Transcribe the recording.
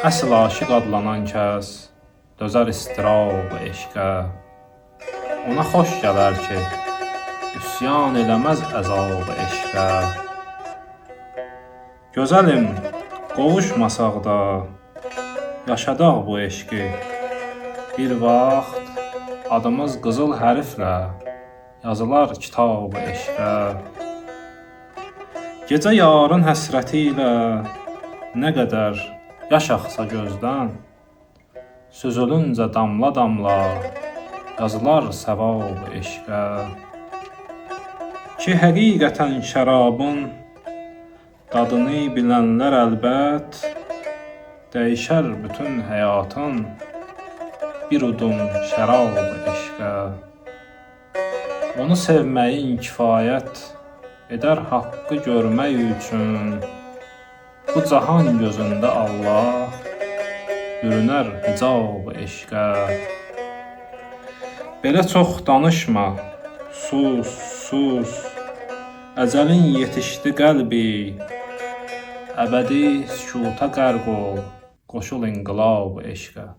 Əsl aşiq adlanan kəs dözər istirab eşqə. Ona xoş gələr ki, üsyan eləməz əzab eşqə. Gözəlim, qovuşmasaq da yaşadaq bu eşqi. Bir vaxt adımız qızıl hərflə yazılar kitab eşqə. Gecə yarın həsrəti ilə nə qədər yaş axsa gözdən, süzülüncə damla damla yazılar səvab eşqə. Ki həqiqətən şərabın dadını bilənlər əlbət, dəyişər bütün həyatın bir udum şərab eşqə. Onu sevməyin kifayət edər haqqı görmək üçün, bu cahan gözündə Allah bürünər hicab eşqə. Belə çox danışma, sus, sus, əcəlin yetişdi qəlbi, əbədi sükuta qərq ol, qoşul inqilab eşqə.